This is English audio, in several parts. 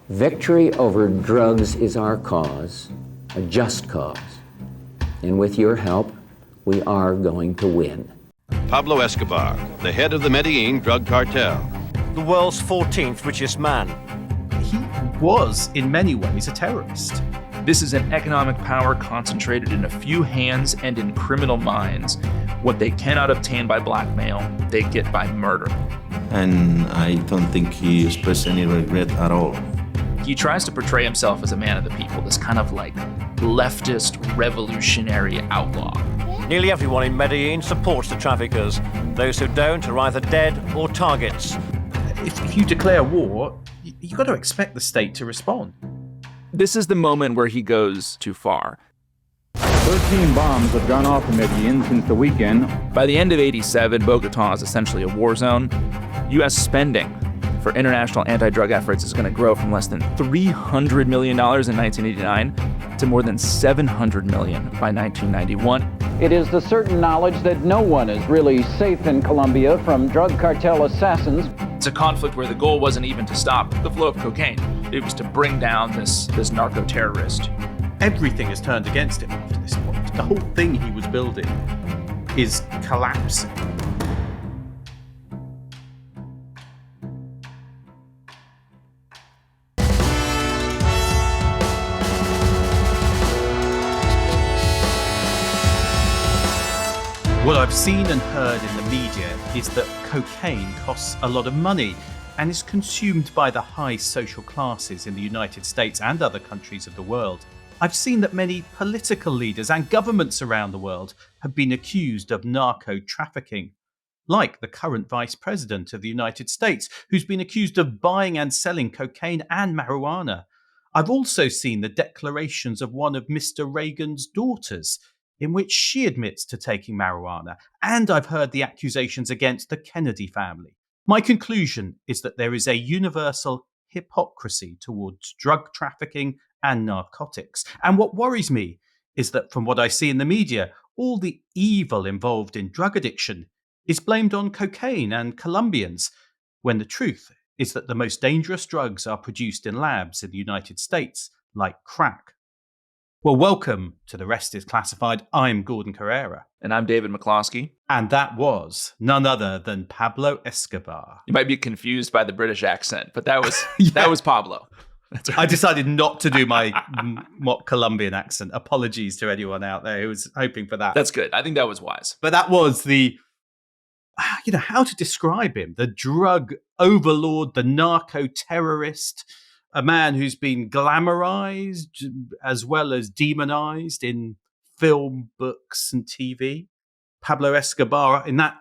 Victory over drugs is our cause, a just cause. And with your help, we are going to win. Pablo Escobar, the head of the Medellin drug cartel. The world's 14th richest man. He was, in many ways, a terrorist. This is an economic power concentrated in a few hands and in criminal minds. What they cannot obtain by blackmail, they get by murder. And I don't think he expressed any regret at all. He tries to portray himself as a man of the people, this kind of like leftist revolutionary outlaw. Nearly everyone in Medellin supports the traffickers. Those who don't are either dead or targets. If you declare war, you've got to expect the state to respond. This is the moment where he goes too far. 13 bombs have gone off in Medellin since the weekend. By the end of '87, Bogota is essentially a war zone. U.S. spending for international anti-drug efforts is going to grow from less than $300 million in 1989 to more than $700 million by 1991. It is the certain knowledge that no one is really safe in Colombia from drug cartel assassins. It's a conflict where the goal wasn't even to stop the flow of cocaine. It was to bring down this narco-terrorist. Everything has turned against him after this point. The whole thing he was building is collapsing. What I've seen and heard in the media is that cocaine costs a lot of money and is consumed by the high social classes in the United States and other countries of the world. I've seen that many political leaders and governments around the world have been accused of narco trafficking, like the current Vice President of the United States, who's been accused of buying and selling cocaine and marijuana. I've also seen the declarations of one of Mr. Reagan's daughters, in which she admits to taking marijuana, and I've heard the accusations against the Kennedy family. My conclusion is that there is a universal hypocrisy towards drug trafficking and narcotics. And what worries me is that from what I see in the media, all the evil involved in drug addiction is blamed on cocaine and Colombians, when the truth is that the most dangerous drugs are produced in labs in the United States, like crack. Well, welcome to The Rest is Classified. I'm Gordon Corera. And I'm David McCloskey. And that was none other than Pablo Escobar. You might be confused by the British accent, but that was that was Pablo. That's right. I decided not to do my mock Colombian accent. Apologies to anyone out there who was hoping for that. That's good. I think that was wise. But that was the, how to describe him? The drug overlord, the narco-terrorist, a man who's been glamorized as well as demonized in film, books, and TV. Pablo Escobar, in that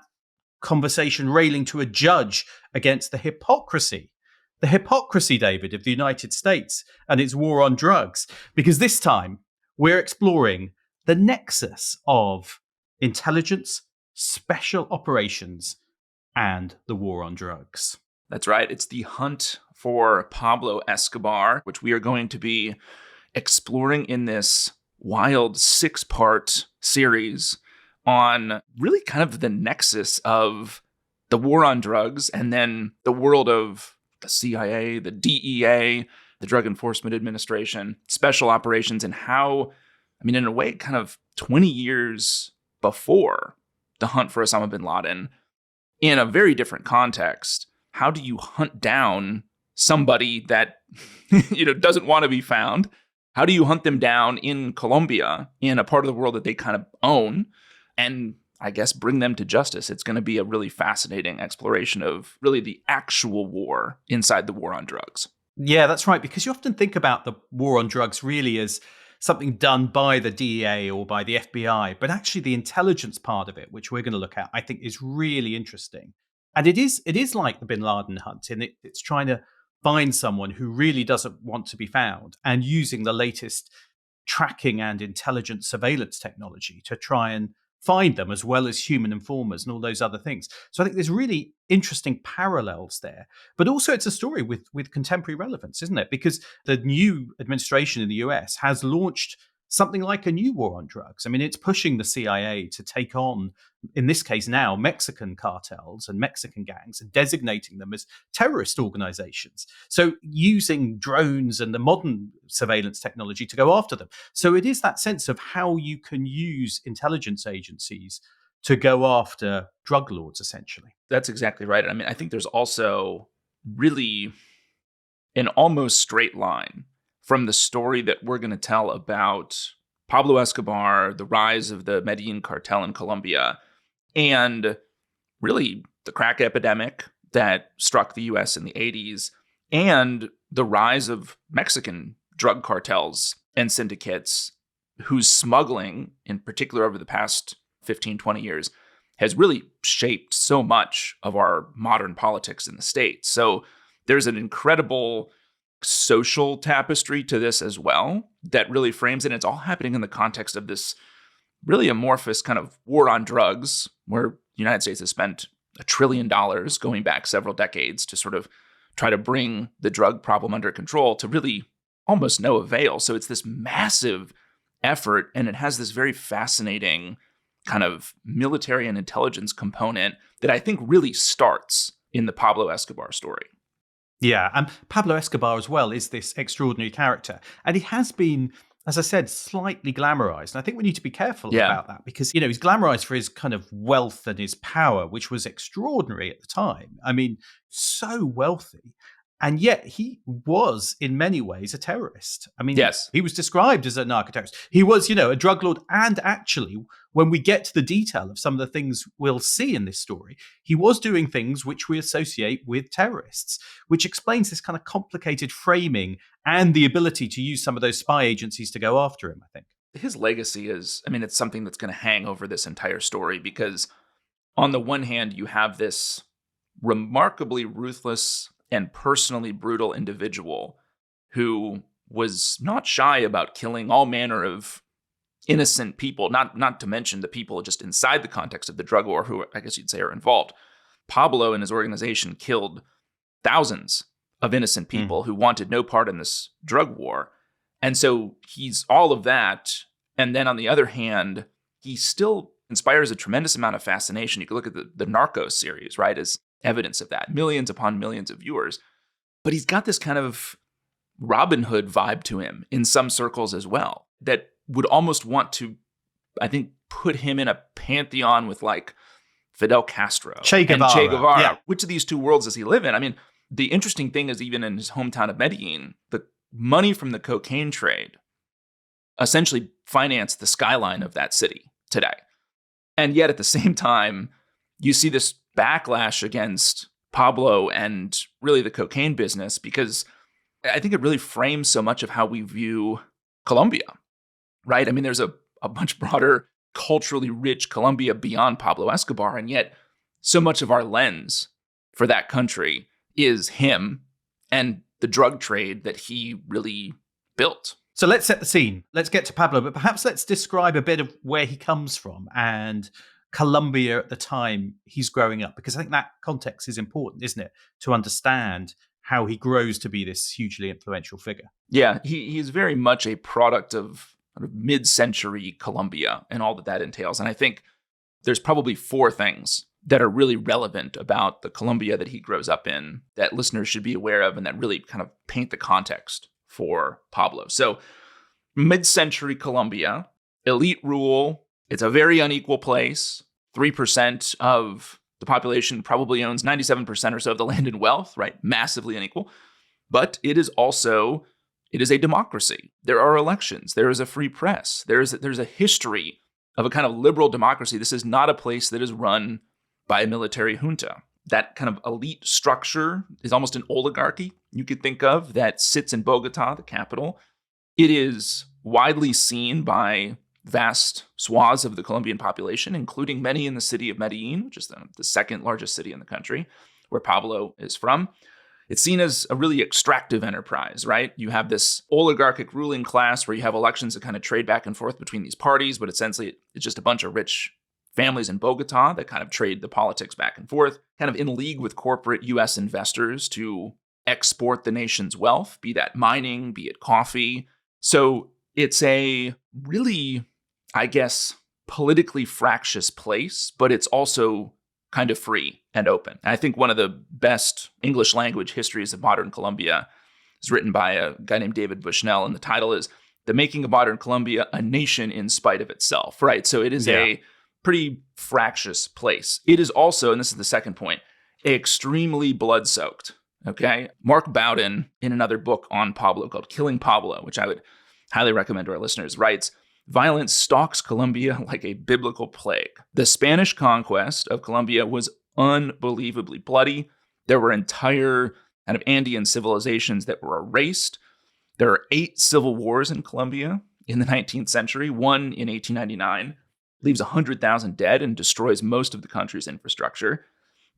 conversation, railing to a judge against the hypocrisy, David, of the United States and its war on drugs. Because this time, we're exploring the nexus of intelligence, special operations, and the war on drugs. That's right. It's the hunt for Pablo Escobar, which we are going to be exploring in this wild 6-part series on really kind of the nexus of the war on drugs and then the world of the CIA, the DEA, the Drug Enforcement Administration, special operations, and how, in a way, kind of 20 years before the hunt for Osama bin Laden, in a very different context, how do you hunt down somebody that doesn't want to be found? How do you hunt them down in Colombia, in a part of the world that they kind of own, and I guess bring them to justice? It's going to be a really fascinating exploration of really the actual war inside the war on drugs. Yeah, that's right, because you often think about the war on drugs really as something done by the DEA or by the FBI, but actually the intelligence part of it, which we're going to look at, I think is really interesting. And it is like the bin Laden hunt, and it's trying to find someone who really doesn't want to be found and using the latest tracking and intelligence surveillance technology to try and find them, as well as human informers and all those other things. So I think there's really interesting parallels there. But also it's a story with contemporary relevance, isn't it? Because the new administration in the US has launched something like a new war on drugs. I mean, it's pushing the CIA to take on, in this case now, Mexican cartels and Mexican gangs and designating them as terrorist organizations. So using drones and the modern surveillance technology to go after them. So it is that sense of how you can use intelligence agencies to go after drug lords, essentially. That's exactly right. I mean, I think there's also really an almost straight line from the story that we're going to tell about Pablo Escobar, the rise of the Medellin Cartel in Colombia, and really the crack epidemic that struck the US in the 80s, and the rise of Mexican drug cartels and syndicates whose smuggling, in particular over the past 15, 20 years, has really shaped so much of our modern politics in the States. So there's an incredible social tapestry to this as well that really frames it. And it's all happening in the context of this really amorphous kind of war on drugs, where the United States has spent $1 trillion going back several decades to sort of try to bring the drug problem under control, to really almost no avail. So it's this massive effort, and it has this very fascinating kind of military and intelligence component that I think really starts in the Pablo Escobar story. Yeah, and Pablo Escobar as well is this extraordinary character. And he has been, as I said, slightly glamorized. And I think we need to be careful about that because, he's glamorized for his kind of wealth and his power, which was extraordinary at the time. I mean, so wealthy. And yet he was, in many ways, a terrorist. I mean, yes, he was described as a narco-terrorist. He was, a drug lord. And actually, when we get to the detail of some of the things we'll see in this story, he was doing things which we associate with terrorists, which explains this kind of complicated framing and the ability to use some of those spy agencies to go after him, I think. His legacy is, it's something that's going to hang over this entire story because on the one hand, you have this remarkably ruthless and personally brutal individual who was not shy about killing all manner of innocent people, not to mention the people just inside the context of the drug war who I guess you'd say are involved. Pablo and his organization killed thousands of innocent people who wanted no part in this drug war. And so he's all of that. And then on the other hand, he still inspires a tremendous amount of fascination. You can look at the Narcos series, right, as evidence of that. Millions upon millions of viewers. But he's got this kind of Robin Hood vibe to him in some circles as well that would almost want to, I think, put him in a pantheon with like Fidel Castro Che Guevara. And Che Guevara. Yeah. Which of these two worlds does he live in? I mean, the interesting thing is even in his hometown of Medellin, the money from the cocaine trade essentially financed the skyline of that city today. And yet at the same time, you see this backlash against Pablo and really the cocaine business because I think it really frames so much of how we view Colombia, right? I mean, there's a much broader, culturally rich Colombia beyond Pablo Escobar, and yet so much of our lens for that country is him and the drug trade that he really built. So let's set the scene. Let's get to Pablo, but perhaps let's describe a bit of where he comes from and Colombia at the time he's growing up, because I think that context is important, isn't it, to understand how he grows to be this hugely influential figure. Yeah, he is very much a product of mid-century Colombia and all that entails. And I think there's probably 4 things that are really relevant about the Colombia that he grows up in that listeners should be aware of and that really kind of paint the context for Pablo. So mid-century Colombia, elite rule. It's a very unequal place. 3% of the population probably owns 97% or so of the land and wealth, right? Massively unequal. But it is a democracy. There are elections. There is a free press. There's a history of a kind of liberal democracy. This is not a place that is run by a military junta. That kind of elite structure is almost an oligarchy you could think of that sits in Bogota, the capital. It is widely seen by vast swaths of the Colombian population, including many in the city of Medellin, which is the second largest city in the country, where Pablo is from. It's seen as a really extractive enterprise, right? You have this oligarchic ruling class where you have elections that kind of trade back and forth between these parties, but essentially it's just a bunch of rich families in Bogota that kind of trade the politics back and forth, kind of in league with corporate US investors to export the nation's wealth, be that mining, be it coffee. So It's a really, I guess, politically fractious place, but it's also kind of free and open. And I think one of the best English language histories of modern Colombia is written by a guy named David Bushnell, and the title is The Making of Modern Colombia, a Nation in Spite of Itself, right? So it is a pretty fractious place. It is also, and this is the second point, extremely blood-soaked, okay? Mark Bowden, in another book on Pablo called Killing Pablo, which I would highly recommend to our listeners, writes, violence stalks Colombia like a biblical plague. The Spanish conquest of Colombia was unbelievably bloody. There were entire kind of Andean civilizations that were erased. There are 8 civil wars in Colombia in the 19th century, one in 1899, leaves 100,000 dead and destroys most of the country's infrastructure.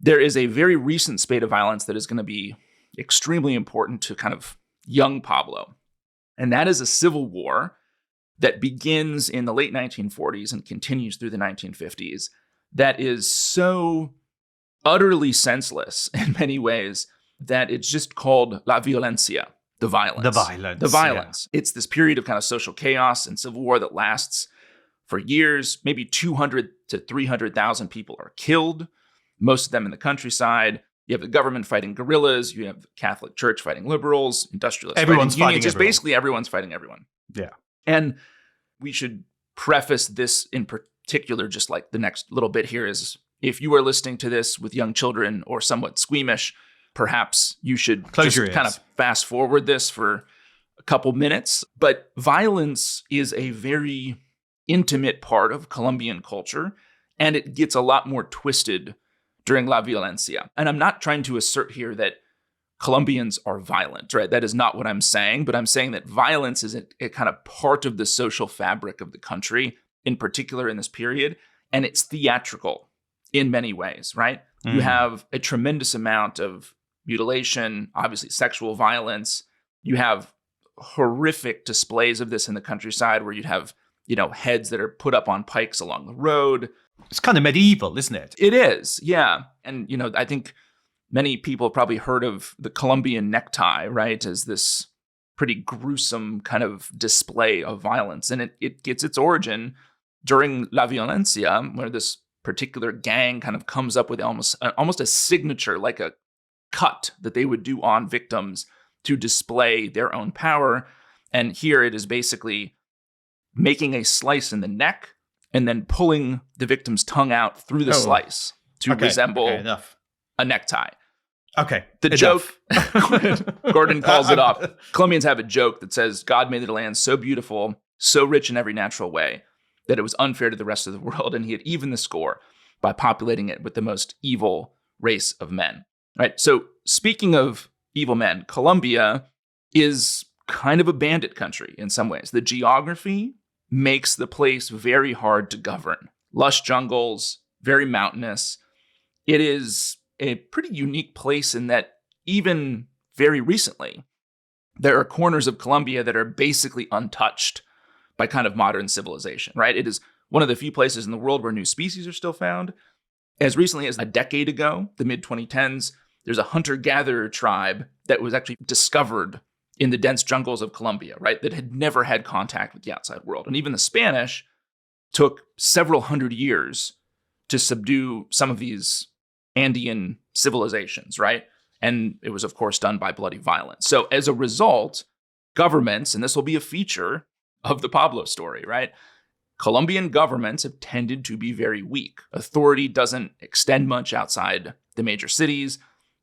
There is a very recent spate of violence that is going to be extremely important to kind of young Pablo. And that is a civil war that begins in the late 1940s and continues through the 1950s that is so utterly senseless in many ways that it's just called la violencia, the violence. The violence. Yeah. It's this period of kind of social chaos and civil war that lasts for years. Maybe 200 to 300,000 people are killed, most of them in the countryside. You have the government fighting guerrillas. You have the Catholic Church fighting liberals, industrialists everyone's fighting unions. Fighting Just basically everyone's fighting everyone. Yeah. And we should preface this in particular, just like the next little bit here is, if you are listening to this with young children or somewhat squeamish, perhaps you should just kind of fast forward this for a couple minutes. But violence is a very intimate part of Colombian culture, and it gets a lot more twisted during La Violencia. And I'm not trying to assert here that Colombians are violent, right? That is not what I'm saying, but I'm saying that violence is a kind of part of the social fabric of the country, in particular in this period, and it's theatrical in many ways, right? You have a tremendous amount of mutilation, obviously sexual violence. You have horrific displays of this in the countryside where you'd have, heads that are put up on pikes along the road. It's kind of medieval, isn't it? It is, yeah. And, I think many people have probably heard of the Colombian necktie, right, as this pretty gruesome kind of display of violence. And it gets its origin during La Violencia, where this particular gang kind of comes up with almost a signature, like a cut that they would do on victims to display their own power. And here it is basically making a slice in the neck and then pulling the victim's tongue out through the slice to resemble a necktie. Okay. The joke, Gordon calls it off. Colombians have a joke that says, God made the land so beautiful, so rich in every natural way, that it was unfair to the rest of the world, and he had evened the score by populating it with the most evil race of men. Right. So speaking of evil men, Colombia is kind of a bandit country in some ways. The geography makes the place very hard to govern. Lush jungles, very mountainous. It is a pretty unique place in that even very recently, there are corners of Colombia that are basically untouched by kind of modern civilization, right? It is one of the few places in the world where new species are still found. As recently as a decade ago, the mid-2010s, there's a hunter-gatherer tribe that was actually discovered in the dense jungles of Colombia, right? That had never had contact with the outside world. And even the Spanish took several hundred years to subdue some of these Andean civilizations, right? And it was, of course, done by bloody violence. So as a result, governments, and this will be a feature of the Pablo story, right? Colombian governments have tended to be very weak. Authority doesn't extend much outside the major cities.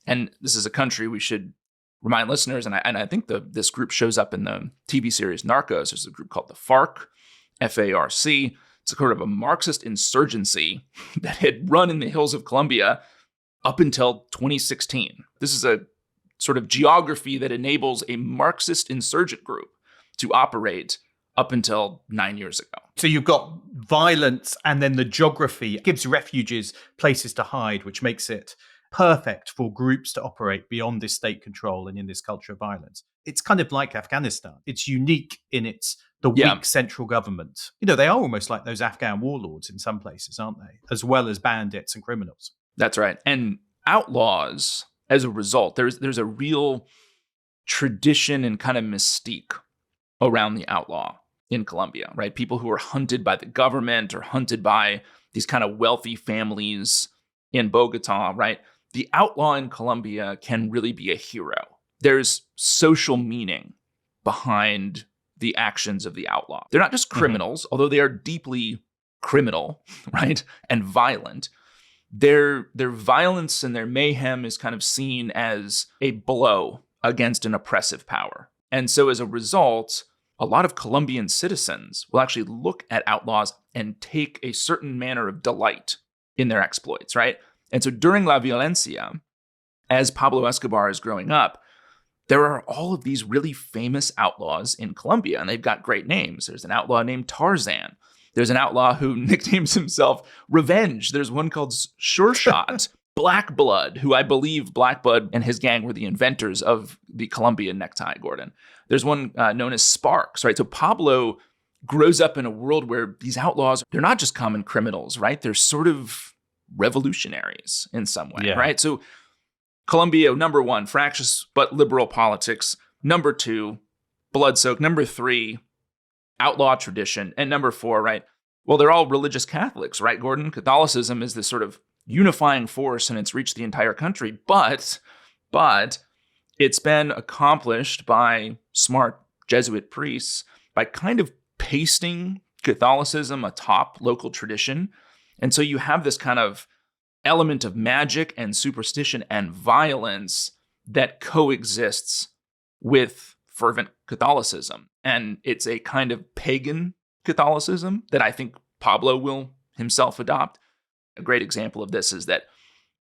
And this is a country we should remind listeners, and I think this group shows up in the TV series Narcos. There's a group called the FARC, F-A-R-C. It's a sort of a Marxist insurgency that had run in the hills of Colombia up until 2016. This is a sort of geography that enables a Marxist insurgent group to operate up until 9 years ago. So you've got violence, and then the geography gives refuges places to hide, which makes it perfect for groups to operate beyond this state control and in this culture of violence. It's kind of like Afghanistan. It's unique in the weak central government. They are almost like those Afghan warlords in some places, aren't they? As well as bandits and criminals. That's right. And outlaws, as a result, there's a real tradition and kind of mystique around the outlaw in Colombia, right? People who are hunted by the government or hunted by these kind of wealthy families in Bogota, right? The outlaw in Colombia can really be a hero. There's social meaning behind the actions of the outlaw. They're not just criminals, although they are deeply criminal, right? And violent. Their violence and their mayhem is kind of seen as a blow against an oppressive power. And so as a result, a lot of Colombian citizens will actually look at outlaws and take a certain manner of delight in their exploits, right? And so during La Violencia, as Pablo Escobar is growing up, there are all of these really famous outlaws in Colombia, and they've got great names. There's an outlaw named Tarzan. There's an outlaw who nicknames himself Revenge. There's one called Sure Shot. Black Blood, who I believe Black Blood and his gang were the inventors of the Colombian necktie, Gordon. There's one known as Sparks, right? So Pablo grows up in a world where these outlaws, they're not just common criminals, right? They're sort of revolutionaries in some way, right? So Colombia, number one, fractious but liberal politics. Number two, blood-soaked. Number three, outlaw tradition. And number four, right? Well, they're all religious Catholics, right, Gordon? Catholicism is this sort of unifying force, and it's reached the entire country. But it's been accomplished by smart Jesuit priests by kind of pasting Catholicism atop local tradition. And so you have this kind of element of magic and superstition and violence that coexists with fervent Catholicism. And it's a kind of pagan Catholicism that I think Pablo will himself adopt. A great example of this is that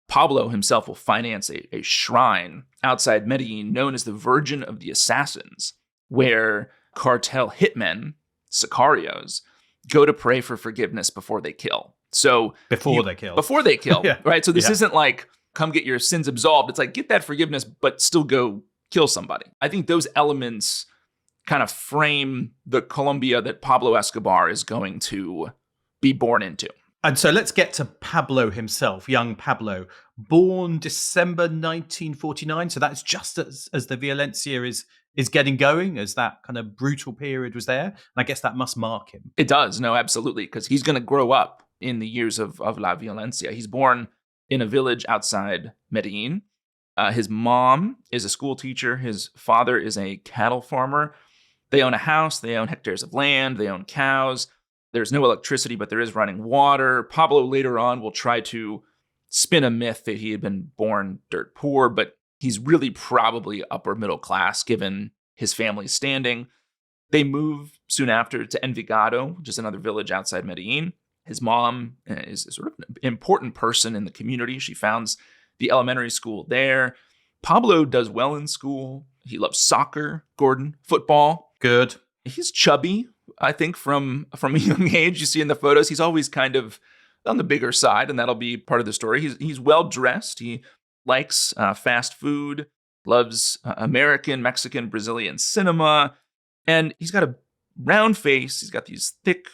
Pablo himself will finance a shrine outside Medellin known as the Virgin of the Assassins, where cartel hitmen, sicarios, go to pray for forgiveness before they kill. So Before they kill, right? So this isn't like, come get your sins absolved. It's like, get that forgiveness, but still go kill somebody. I think those elements kind of frame the Colombia that Pablo Escobar is going to be born into. And so let's get to Pablo himself, young Pablo, born December 1949. So that's just as the Violencia is getting going, as that kind of brutal period was there. And I guess that must mark him. It does. No, absolutely. Because he's going to grow up in the years of La Violencia. He's born in a village outside Medellin. His mom is a school teacher. His father is a cattle farmer. They own a house. They own hectares of land. They own cows. There's no electricity, but there is running water. Pablo later on will try to spin a myth that he had been born dirt poor, but he's really probably upper middle class given his family's standing. They move soon after to Envigado, which is another village outside Medellin. His mom is sort of an important person in the community. She founds the elementary school there. Pablo does well in school. He loves soccer, Gordon, football. Good. He's chubby, I think, from a young age. You see in the photos, he's always kind of on the bigger side, and that'll be part of the story. He's well-dressed. He likes fast food, loves American, Mexican, Brazilian cinema, and he's got a round face. He's got these thick,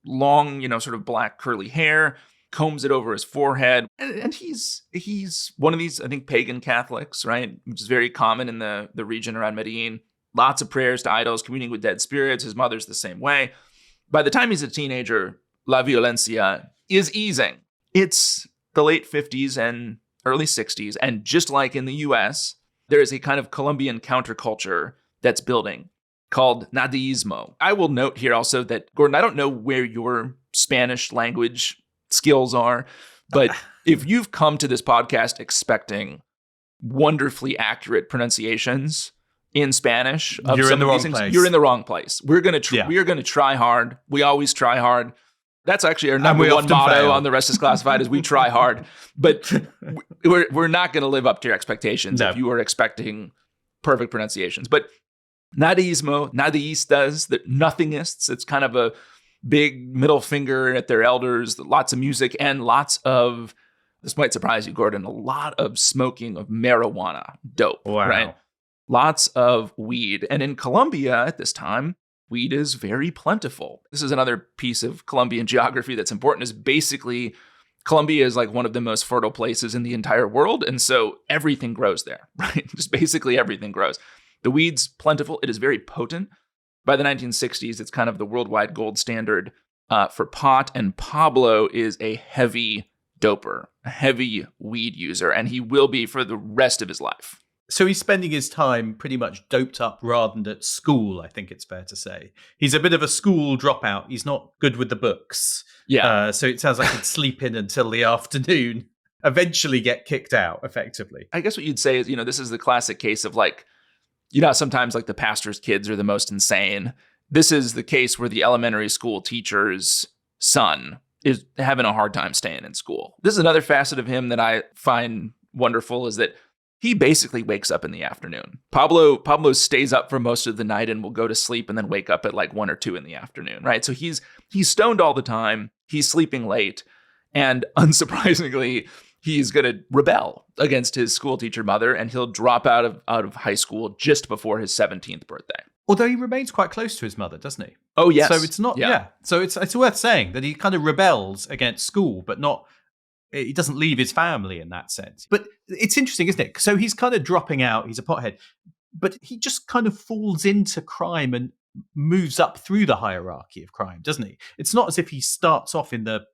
long, sort of black curly hair, combs it over his forehead. And he's one of these, I think, pagan Catholics, right? Which is very common in the region around Medellin. Lots of prayers to idols, communing with dead spirits. His mother's the same way. By the time he's a teenager, La Violencia is easing. It's the late 50s and early 60s. And just like in the US, there is a kind of Colombian counterculture that's building called Nadaísmo. I will note here also that, Gordon, I don't know where your Spanish language skills are, but if you've come to this podcast expecting wonderfully accurate pronunciations in Spanish, you're in the wrong place. You're in the wrong place. We are going to try hard. We always try hard. That's actually our number one motto on The Rest is Classified is we try hard. But we're not going to live up to your expectations if you are expecting perfect pronunciations. But Nadaísmo, Nadaístas, the nothingists, it's kind of a big middle finger at their elders, lots of music and lots of, this might surprise you, Gordon, a lot of smoking of marijuana, dope, right? Lots of weed. And in Colombia at this time, weed is very plentiful. This is another piece of Colombian geography that's important, is basically Colombia is like one of the most fertile places in the entire world. And so everything grows there, right? Just basically everything grows. The weed's plentiful. It is very potent. By the 1960s, it's kind of the worldwide gold standard for pot, and Pablo is a heavy doper, a heavy weed user, and he will be for the rest of his life. So he's spending his time pretty much doped up rather than at school, I think it's fair to say. He's a bit of a school dropout. He's not good with the books. Yeah. So it sounds like he'd sleep in until the afternoon, eventually get kicked out, effectively. I guess what you'd say is, this is the classic case of like, sometimes like the pastor's kids are the most insane. This is the case where the elementary school teacher's son is having a hard time staying in school. This is another facet of him that I find wonderful, is that he basically wakes up in the afternoon. Pablo stays up for most of the night and will go to sleep and then wake up at like 1 or 2 in the afternoon, right? So he's stoned all the time. He's sleeping late. And unsurprisingly, he's going to rebel against his school teacher mother, and he'll drop out of high school just before his 17th birthday. Although he remains quite close to his mother, doesn't he? Oh, yes. So it's not, So it's worth saying that he kind of rebels against school, but he doesn't leave his family in that sense. But it's interesting, isn't it? So he's kind of dropping out. He's a pothead, but he just kind of falls into crime and moves up through the hierarchy of crime, doesn't he? It's not as if he starts off in the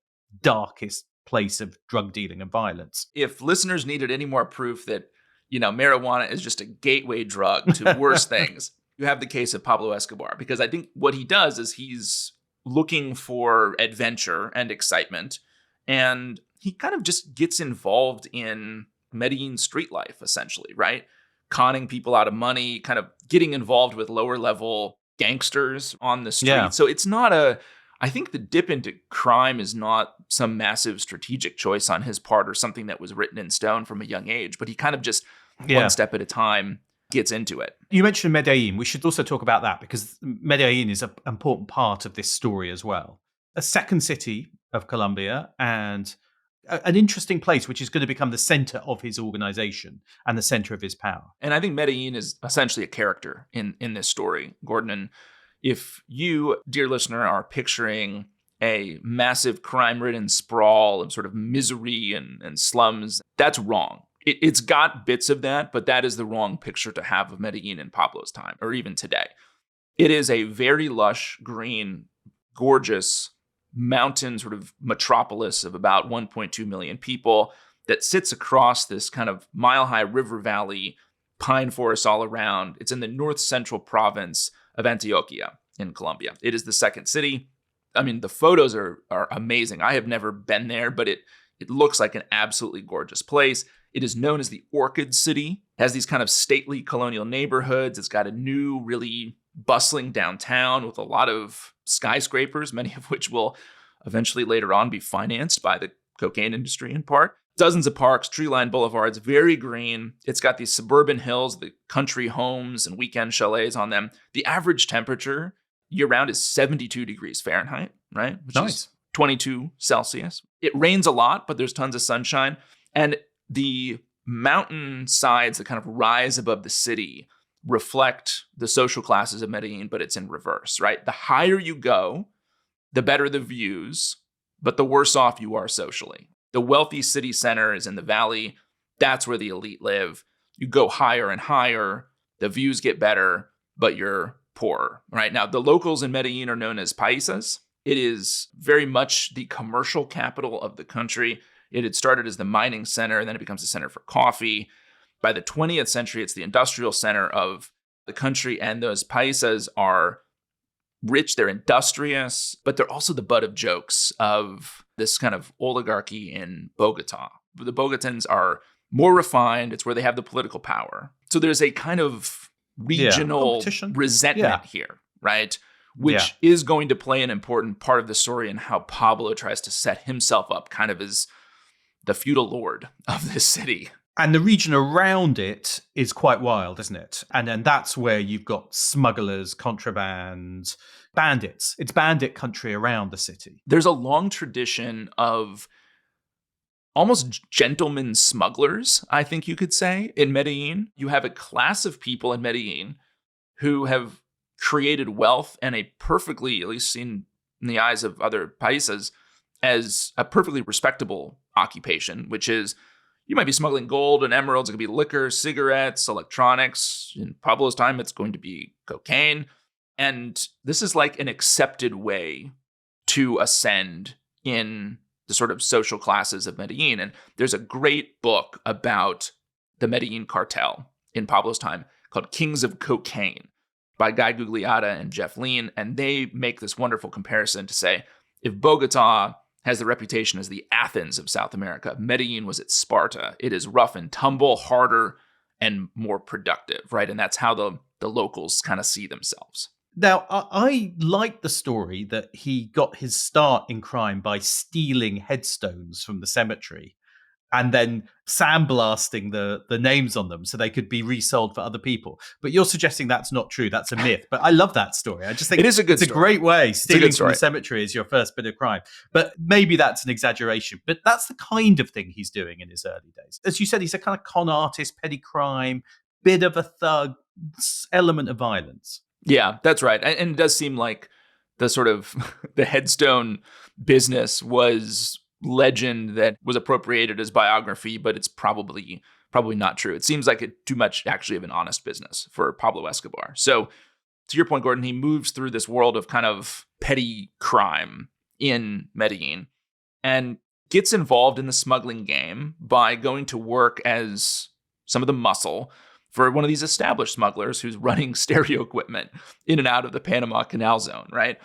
darkest place of drug dealing and violence. If listeners needed any more proof that, marijuana is just a gateway drug to worse things, you have the case of Pablo Escobar, because I think what he does is he's looking for adventure and excitement, and he kind of just gets involved in Medellin street life, essentially, right? Conning people out of money, kind of getting involved with lower level gangsters on the street. Yeah. So it's not I think the dip into crime is not some massive strategic choice on his part or something that was written in stone from a young age, but he kind of just one step at a time gets into it. You mentioned Medellin. We should also talk about that, because Medellin is an important part of this story as well. A second city of Colombia, and an interesting place, which is going to become the center of his organization and the center of his power. And I think Medellin is essentially a character in this story, Gordon. And if you, dear listener, are picturing a massive crime-ridden sprawl of sort of misery and slums, that's wrong. It's got bits of that, but that is the wrong picture to have of Medellin in Pablo's time, or even today. It is a very lush, green, gorgeous mountain sort of metropolis of about 1.2 million people that sits across this kind of mile-high river valley, pine forests all around. It's in the north central province of Antioquia in Colombia. It is the second city. I mean, the photos are amazing. I have never been there, but it looks like an absolutely gorgeous place. It is known as the Orchid City. It has these kind of stately colonial neighborhoods. It's got a new, really bustling downtown with a lot of skyscrapers, many of which will eventually later on be financed by the cocaine industry in part. Dozens of parks, tree-lined boulevards, very green. It's got these suburban hills, the country homes and weekend chalets on them. The average temperature year-round is 72 degrees Fahrenheit, right? Which is 22 Celsius. It rains a lot, but there's tons of sunshine. And the mountain sides that kind of rise above the city reflect the social classes of Medellin, but it's in reverse, right? The higher you go, the better the views, but the worse off you are socially. The wealthy city center is in the valley. That's where the elite live. You go higher and higher, the views get better, but you're poorer, right? Now, the locals in Medellin are known as paisas. It is very much the commercial capital of the country. It had started as the mining center, and then it becomes a center for coffee. By the 20th century, it's the industrial center of the country, and those paisas are rich, they're industrious, but they're also the butt of jokes of this kind of oligarchy in Bogota. The Bogotans are more refined. It's where they have the political power. So there's a kind of regional resentment here, right? Which is going to play an important part of the story in how Pablo tries to set himself up kind of as the feudal lord of this city. And the region around it is quite wild, isn't it? And then that's where you've got smugglers, contraband, bandits. It's bandit country around the city. There's a long tradition of almost gentlemen smugglers, I think you could say, in Medellin. You have a class of people in Medellin who have created wealth and a perfectly, at least seen in the eyes of other paisas, as a perfectly respectable occupation, which is you might be smuggling gold and emeralds. It could be liquor, cigarettes, electronics. In Pablo's time, it's going to be cocaine. And this is like an accepted way to ascend in the sort of social classes of Medellin. And there's a great book about the Medellin Cartel in Pablo's time called Kings of Cocaine by Guy Gugliotta and Jeff Lean. And they make this wonderful comparison to say, if Bogota has the reputation as the Athens of South America, Medellin was its Sparta. It is rough and tumble, harder and more productive, right? And that's how the locals kind of see themselves. Now, I like the story that he got his start in crime by stealing headstones from the cemetery and then sandblasting the names on them so they could be resold for other people. But you're suggesting that's not true. That's a myth. But I love that story. I just think it is a good it's story. A great way. Stealing from story. the cemetery is your first bit of crime. But maybe that's an exaggeration. But that's the kind of thing he's doing in his early days. As you said, he's a kind of con artist, petty crime, bit of a thug, element of violence. Yeah, that's right. And it does seem like the sort of the headstone business was legend that was appropriated as biography, but it's probably not true. It seems like it too much actually of an honest business for Pablo Escobar. So to your point, Gordon, he moves through this world of kind of petty crime in Medellin and gets involved in the smuggling game by going to work as some of the muscle for one of these established smugglers who's running stereo equipment in and out of the Panama Canal Zone, right?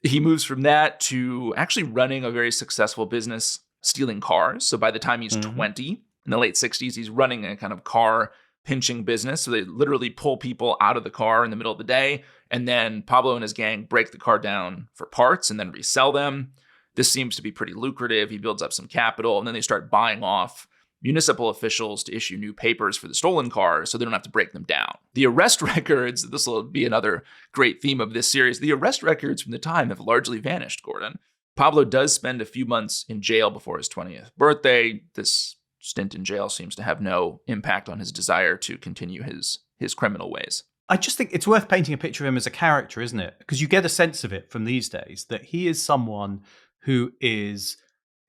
He moves from that to actually running a very successful business stealing cars. So by the time he's 20, in the late 60s, he's running a kind of car pinching business. So they literally pull people out of the car in the middle of the day, and then Pablo and his gang break the car down for parts and then resell them. This seems to be pretty lucrative. He builds up some capital, and then they start buying off municipal officials to issue new papers for the stolen cars so they don't have to break them down. The arrest records, this will be another great theme of this series, the arrest records from the time have largely vanished, Gordon. Pablo does spend a few months in jail before his 20th birthday. This stint in jail seems to have no impact on his desire to continue his criminal ways. I just think it's worth painting a picture of him as a character, isn't it? Because you get a sense of it from these days, that he is someone who is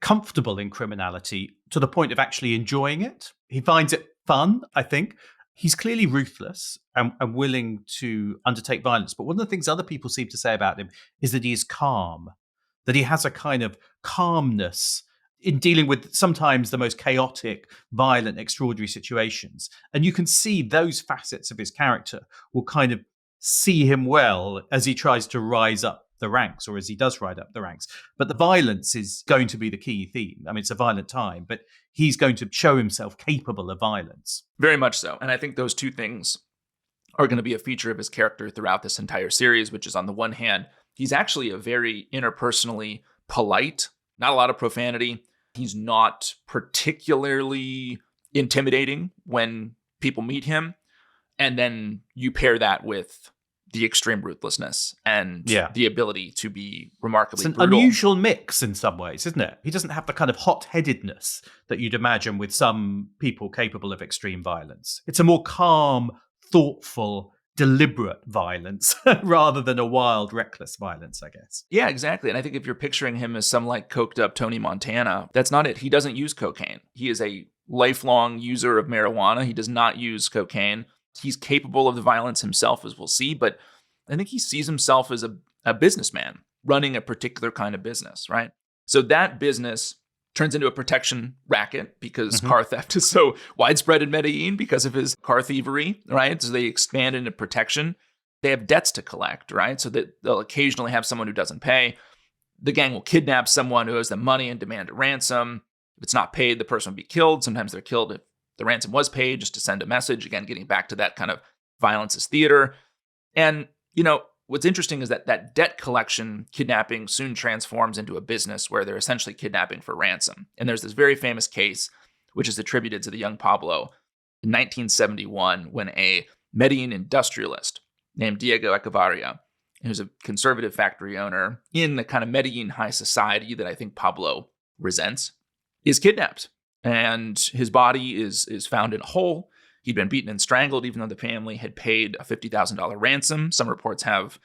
comfortable in criminality to the point of actually enjoying it. He finds it fun, I think. He's clearly ruthless and willing to undertake violence. But one of the things other people seem to say about him is that he is calm, that he has a kind of calmness in dealing with sometimes the most chaotic, violent, extraordinary situations. And you can see those facets of his character will kind of see him well as he tries to rise up the ranks, or as he does ride up the ranks. But the violence is going to be the key theme. I mean, it's a violent time, but he's going to show himself capable of violence. Very much so. And I think those two things are going to be a feature of his character throughout this entire series, which is, on the one hand, he's actually a very interpersonally polite, not a lot of profanity. He's not particularly intimidating when people meet him. And then you pair that with the extreme ruthlessness and the ability to be remarkably brutal. It's an unusual mix in some ways, isn't it? He doesn't have the kind of hot-headedness that you'd imagine with some people capable of extreme violence. It's a more calm, thoughtful, deliberate violence rather than a wild, reckless violence, I guess. Yeah, exactly. And I think if you're picturing him as some like coked up Tony Montana, that's not it. He doesn't use cocaine. He is a lifelong user of marijuana. He does not use cocaine. He's capable of the violence himself, as we'll see, but I think he sees himself as a businessman running a particular kind of business, right? So that business turns into a protection racket because car theft is so widespread in Medellin because of his car thievery, right? So they expand into protection. They have debts to collect, right? So that they'll occasionally have someone who doesn't pay. The gang will kidnap someone who owes them money and demand a ransom. If it's not paid, the person will be killed. Sometimes they're killed if the ransom was paid, just to send a message. Again, getting back to that kind of violence is theater. And, you know, what's interesting is that debt collection kidnapping soon transforms into a business where they're essentially kidnapping for ransom. And there's this very famous case, which is attributed to the young Pablo in 1971, when a Medellin industrialist named Diego Echevarria, who's a conservative factory owner in the kind of Medellin high society that I think Pablo resents, is kidnapped. And his body is found in a hole. He'd been beaten and strangled, even though the family had paid a $50,000 ransom. Some reports have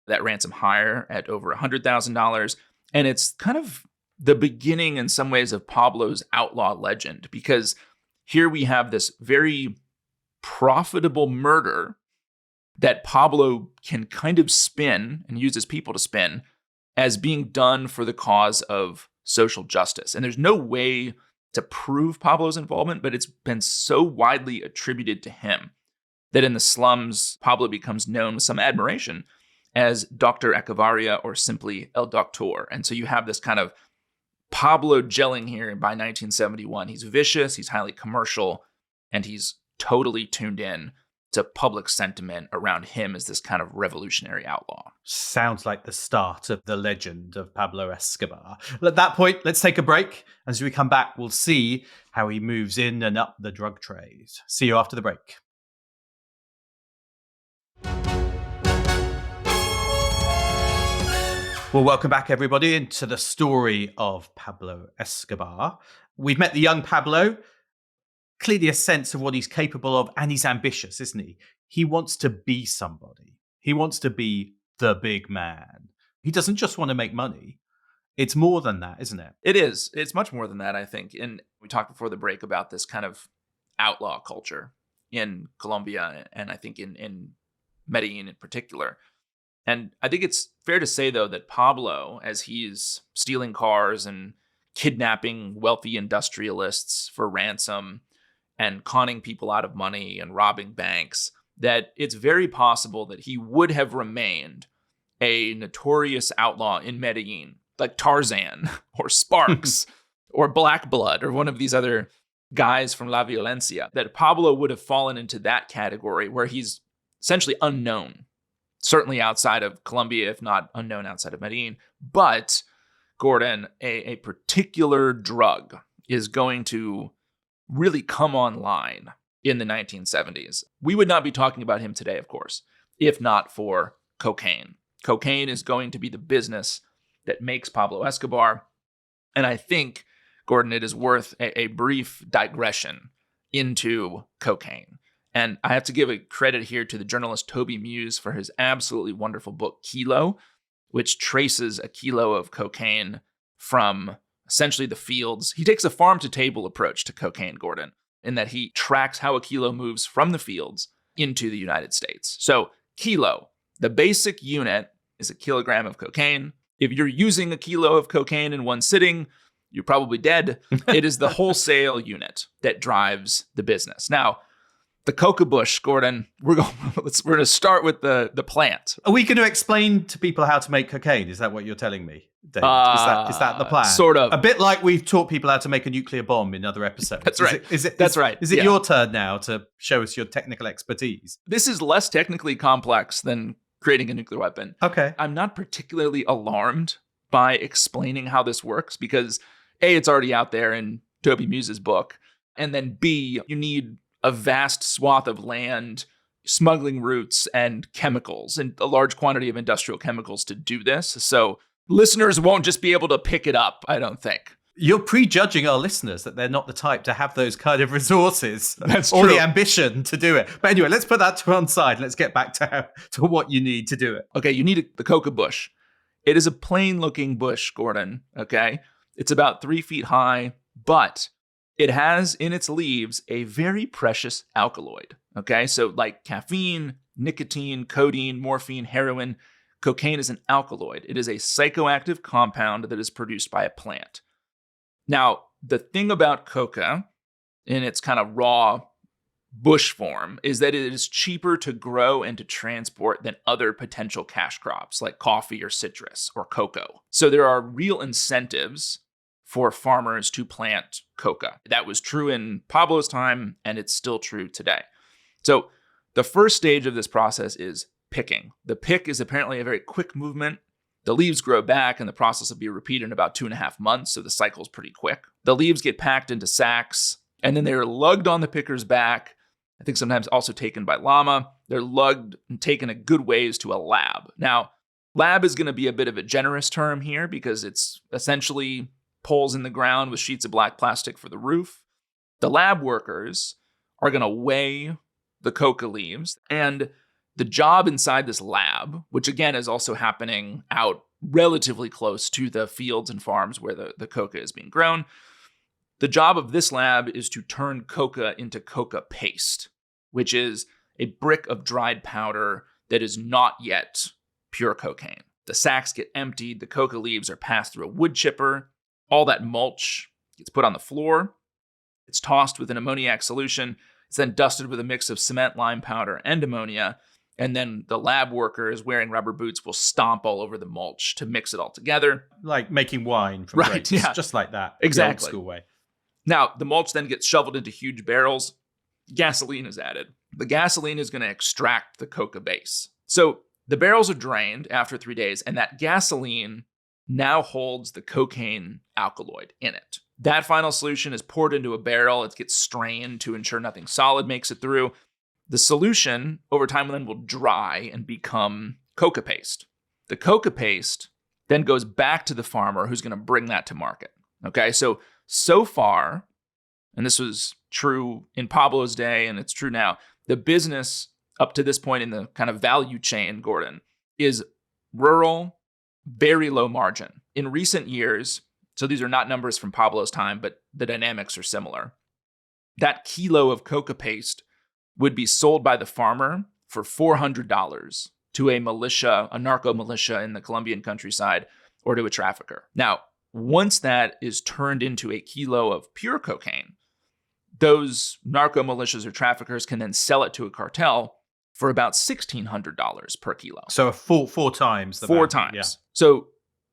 that ransom higher at over $100,000. And it's kind of the beginning, in some ways, of Pablo's outlaw legend, because here we have this very profitable murder that Pablo can kind of spin and use his people to spin as being done for the cause of social justice. And there's no way to prove Pablo's involvement, but it's been so widely attributed to him that in the slums, Pablo becomes known with some admiration as Dr. Echevarria, or simply El Doctor. And so you have this kind of Pablo gelling here by 1971. He's vicious, he's highly commercial, and he's totally tuned in to public sentiment around him as this kind of revolutionary outlaw. Sounds like the start of the legend of Pablo Escobar. At that point, let's take a break. As we come back, we'll see how he moves in and up the drug trade. See you after the break. Well, welcome back, everybody, into the story of Pablo Escobar. We've met the young Pablo. Clearly a sense of what he's capable of, and he's ambitious, isn't he? He wants to be somebody. He wants to be the big man. He doesn't just want to make money. It's more than that, isn't it? It is. It's much more than that, I think. And we talked before the break about this kind of outlaw culture in Colombia, and I think in Medellin in particular. And I think it's fair to say, though, that Pablo, as he's stealing cars and kidnapping wealthy industrialists for ransom and conning people out of money and robbing banks, that it's very possible that he would have remained a notorious outlaw in Medellin, like Tarzan or Sparks or Black Blood or one of these other guys from La Violencia, that Pablo would have fallen into that category where he's essentially unknown, certainly outside of Colombia, if not unknown outside of Medellin. But, Gordon, a particular drug is going to really come online in the 1970s. We would not be talking about him today, of course, if not for cocaine. Cocaine is going to be the business that makes Pablo Escobar. And I think, Gordon, it is worth a brief digression into cocaine. And I have to give a credit here to the journalist Toby Muse for his absolutely wonderful book, Kilo, which traces a kilo of cocaine from essentially the fields. He takes a farm-to-table approach to cocaine, Gordon, in that he tracks how a kilo moves from the fields into the United States. So kilo, the basic unit, is a kilogram of cocaine. If you're using a kilo of cocaine in one sitting, you're probably dead. It is the wholesale unit that drives the business. Now, the coca bush, Gordon, we're going to start with the plant. Are we going to explain to people how to make cocaine? Is that what you're telling me, David? Is that the plan? Sort of. A bit like we've taught people how to make a nuclear bomb in other episodes. That's right. That's right. Is it your turn now to show us your technical expertise? This is less technically complex than creating a nuclear weapon. Okay. I'm not particularly alarmed by explaining how this works because A, it's already out there in Toby Muse's book, and then B, you need a vast swath of land, smuggling routes, and chemicals, and a large quantity of industrial chemicals to do this. So listeners won't just be able to pick it up, I don't think. You're prejudging our listeners that they're not the type to have those kind of resources. That's or true. the ambition to do it. But anyway, let's put that to one side. Let's get back to what you need to do it. Okay, you need the coca bush. It is a plain-looking bush, Gordon, okay? It's about 3 feet high, but it has in its leaves a very precious alkaloid, okay? So like caffeine, nicotine, codeine, morphine, heroin, cocaine is an alkaloid. It is a psychoactive compound that is produced by a plant. Now, the thing about coca in its kind of raw bush form is that it is cheaper to grow and to transport than other potential cash crops like coffee or citrus or cocoa. So there are real incentives for farmers to plant coca. That was true in Pablo's time, and it's still true today. So the first stage of this process is picking. The pick is apparently a very quick movement. The leaves grow back, and the process will be repeated in about 2.5 months, so the cycle is pretty quick. The leaves get packed into sacks, and then they're lugged on the picker's back. I think sometimes also taken by llama. They're lugged and taken a good ways to a lab. Now, lab is going to be a bit of a generous term here because it's essentially poles in the ground with sheets of black plastic for the roof. The lab workers are going to weigh the coca leaves, and the job inside this lab, which again is also happening out relatively close to the fields and farms where the coca is being grown, the job of this lab is to turn coca into coca paste, which is a brick of dried powder that is not yet pure cocaine. The sacks get emptied, the coca leaves are passed through a wood chipper, all that mulch gets put on the floor, it's tossed with an ammoniac solution, it's then dusted with a mix of cement, lime powder, and ammonia, and then the lab workers wearing rubber boots will stomp all over the mulch to mix it all together. Like making wine from grapes, just like that. Exactly. The old school way. Now, the mulch then gets shoveled into huge barrels. Gasoline is added. The gasoline is going to extract the coca base. So the barrels are drained after 3 days, and that gasoline now holds the cocaine alkaloid in it. That final solution is poured into a barrel. It gets strained to ensure nothing solid makes it through. The solution over time then will dry and become coca paste. The coca paste then goes back to the farmer who's going to bring that to market. Okay, so far, and this was true in Pablo's day and it's true now, the business up to this point in the kind of value chain, Gordon, is rural, very low margin. In recent years, so these are not numbers from Pablo's time, but the dynamics are similar. That kilo of coca paste would be sold by the farmer for $400 to a militia, a narco militia in the Colombian countryside, or to a trafficker. Now, once that is turned into a kilo of pure cocaine, those narco militias or traffickers can then sell it to a cartel for about $1,600 per kilo. So four times. Four times. Yeah. So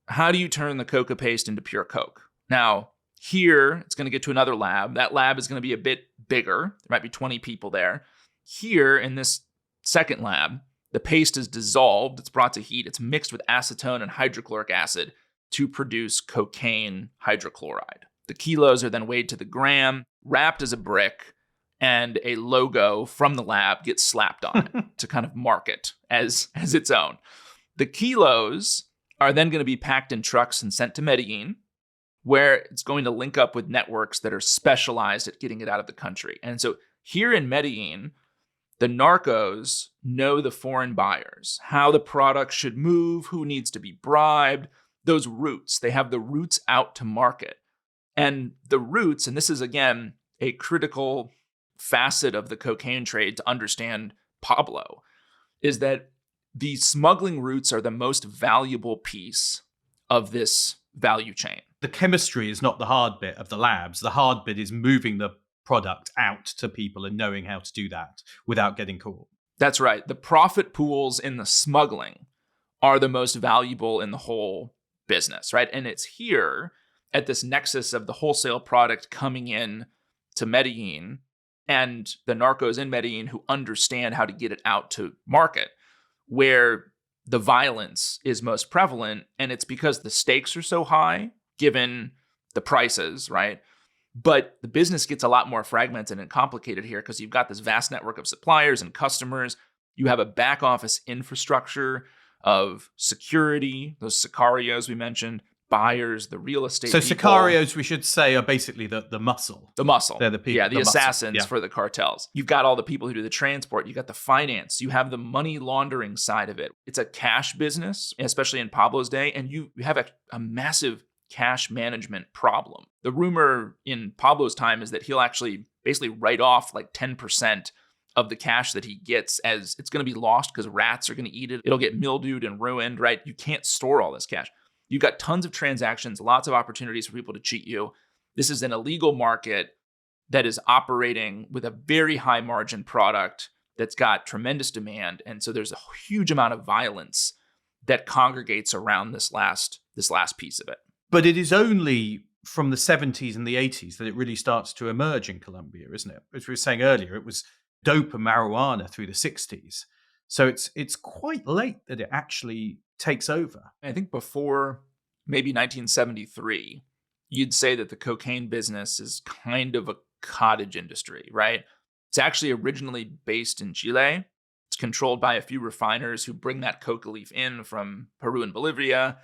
how do you turn the coca paste into pure coke? Now, here, it's going to get to another lab. That lab is going to be a bit bigger. There might be 20 people there. Here, in this second lab, the paste is dissolved. It's brought to heat. It's mixed with acetone and hydrochloric acid to produce cocaine hydrochloride. The kilos are then weighed to the gram, wrapped as a brick, and a logo from the lab gets slapped on it to kind of mark it as its own. The kilos are then going to be packed in trucks and sent to Medellin, where it's going to link up with networks that are specialized at getting it out of the country. And so here in Medellin, the narcos know the foreign buyers, how the product should move, who needs to be bribed, those routes. They have the routes out to market. And the routes, and this is, again, a critical facet of the cocaine trade to understand Pablo, is that the smuggling routes are the most valuable piece of this value chain. The chemistry is not the hard bit of the labs. The hard bit is moving the product out to people and knowing how to do that without getting caught. That's right. The profit pools in the smuggling are the most valuable in the whole business, right? And it's here at this nexus of the wholesale product coming in to Medellin and the narcos in Medellin who understand how to get it out to market, where the violence is most prevalent. And it's because the stakes are so high, given the prices, right? But the business gets a lot more fragmented and complicated here because you've got this vast network of suppliers and customers. You have a back office infrastructure of security, those sicarios we mentioned, buyers, the real estate So people. sicarios, we should say, are basically the muscle. The muscle. They're the people. Yeah, the assassins muscle. for the cartels. You've got all the people who do the transport. You got the finance. You have the money laundering side of it. It's a cash business, especially in Pablo's day, and you have a massive cash management problem. The rumor in Pablo's time is that he'll actually basically write off like 10% of the cash that he gets as it's going to be lost because rats are going to eat it. It'll get mildewed and ruined, right? You can't store all this cash. You've got tons of transactions, lots of opportunities for people to cheat you. This is an illegal market that is operating with a very high margin product that's got tremendous demand. And so there's a huge amount of violence that congregates around this last piece of it. But it is only from the 70s and the 80s that it really starts to emerge in Colombia, isn't it? As we were saying earlier, it was dope and marijuana through the 60s. So it's quite late that it actually takes over. I think before maybe 1973, you'd say that the cocaine business is kind of a cottage industry, right? It's actually originally based in Chile. It's controlled by a few refiners who bring that coca leaf in from Peru and Bolivia.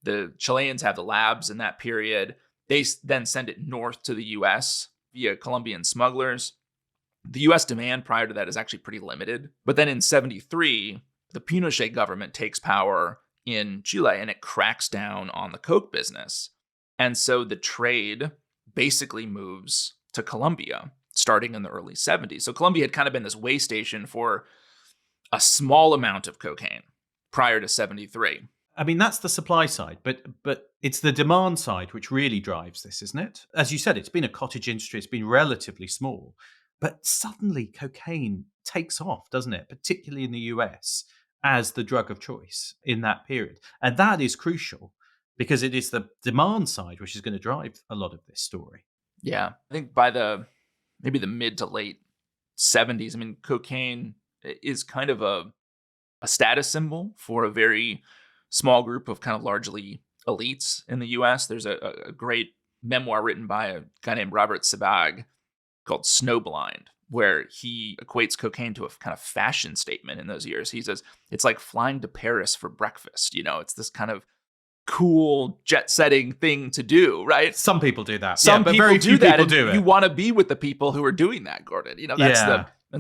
The Chileans have the labs in that period. They then send it north to the US via Colombian smugglers. The US demand prior to that is actually pretty limited. But then in 73, the Pinochet government takes power in Chile and it cracks down on the coke business. And so the trade basically moves to Colombia starting in the early 70s. So Colombia had kind of been this way station for a small amount of cocaine prior to 73. I mean, that's the supply side, but it's the demand side which really drives this, isn't it? As you said, it's been a cottage industry. It's been relatively small. But suddenly cocaine takes off, doesn't it? Particularly in the US as the drug of choice in that period. And that is crucial because it is the demand side which is going to drive a lot of this story. Yeah. I think by maybe the mid to late 70s, I mean, cocaine is kind of a status symbol for a very small group of kind of largely elites in the US. There's a great memoir written by a guy named Robert Sabag called Snowblind, where he equates cocaine to a kind of fashion statement in those years. He says, it's like flying to Paris for breakfast. It's this kind of cool jet-setting thing to do, right? Some people do that. Some but people very few do that, people and do it. you want to be with the people who are doing that, Gordon. That's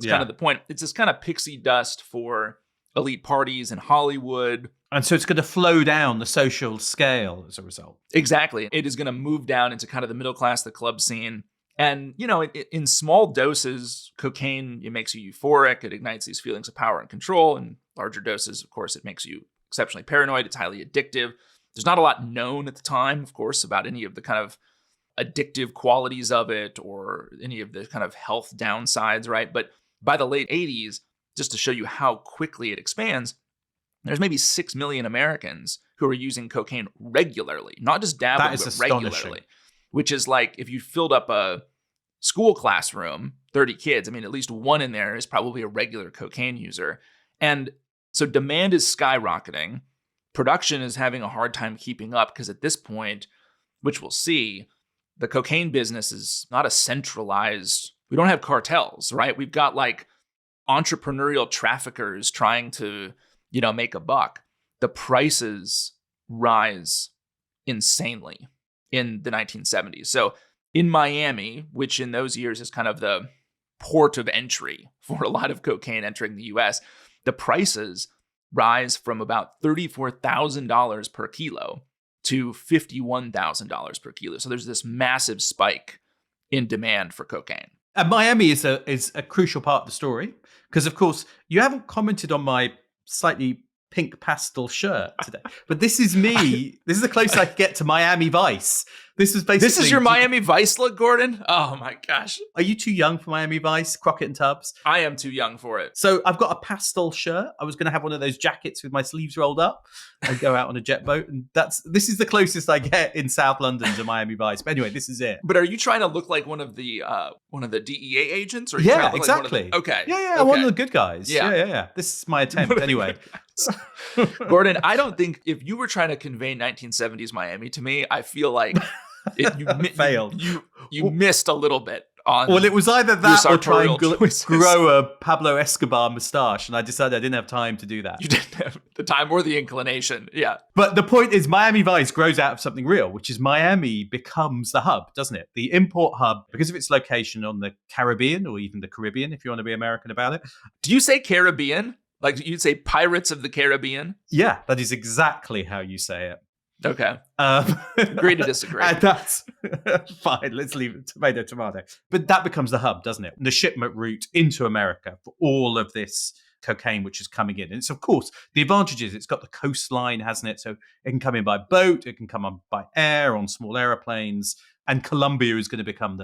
kind of the point. It's this kind of pixie dust for elite parties in Hollywood. And so it's going to flow down the social scale as a result. Exactly. It is going to move down into kind of the middle class, the club scene. And, in small doses, cocaine, it makes you euphoric. It ignites these feelings of power and control. In larger doses, of course, it makes you exceptionally paranoid. It's highly addictive. There's not a lot known at the time, of course, about any of the kind of addictive qualities of it or any of the kind of health downsides, right? But by the late 80s, just to show you how quickly it expands, there's maybe 6 million Americans who are using cocaine regularly, not just dabbling, but regularly. Which is like if you filled up a school classroom, 30 kids, I mean, at least one in there is probably a regular cocaine user. And so demand is skyrocketing. Production is having a hard time keeping up because at this point, which we'll see, the cocaine business is not a centralized, we don't have cartels, right? We've got like entrepreneurial traffickers trying to, make a buck. The prices rise insanely in the 1970s. So in Miami, which in those years is kind of the port of entry for a lot of cocaine entering the US, the prices rise from about $34,000 per kilo to $51,000 per kilo. So there's this massive spike in demand for cocaine. And Miami is a crucial part of the story because, of course, you haven't commented on my slightly pink pastel shirt today, but this is me. This is the closest I could get to Miami Vice. This is your Miami Vice look, Gordon? Oh my gosh. Are you too young for Miami Vice, Crockett and Tubbs? I am too young for it. So I've got a pastel shirt. I was going to have one of those jackets with my sleeves rolled up and go out on a jet boat. And this is the closest I get in South London to Miami Vice. But anyway, this is it. But are you trying to look like one of the DEA agents? Or yeah, exactly. Okay. Yeah, okay. one of the good guys. Yeah. This is my attempt anyway. Gordon, I don't think if you were trying to convey 1970s Miami to me, I feel like you failed. You missed a little bit on. Well, it was either that or try and choices. grow a Pablo Escobar mustache, and I decided I didn't have time to do that. You didn't have the time or the inclination. Yeah. But the point is, Miami Vice grows out of something real, which is Miami becomes the hub, doesn't it? The import hub, because of its location on the Caribbean or even the Caribbean, if you want to be American about it. Do you say Caribbean? Like you'd say Pirates of the Caribbean? Yeah, that is exactly how you say it. Okay. Agree to disagree. And that's fine. Let's leave it tomato. But that becomes the hub, doesn't it? The shipment route into America for all of this cocaine which is coming in. And it's, of course, the advantage is it's got the coastline, hasn't it? So it can come in by boat, it can come on by air, on small aeroplanes. And Colombia is going to become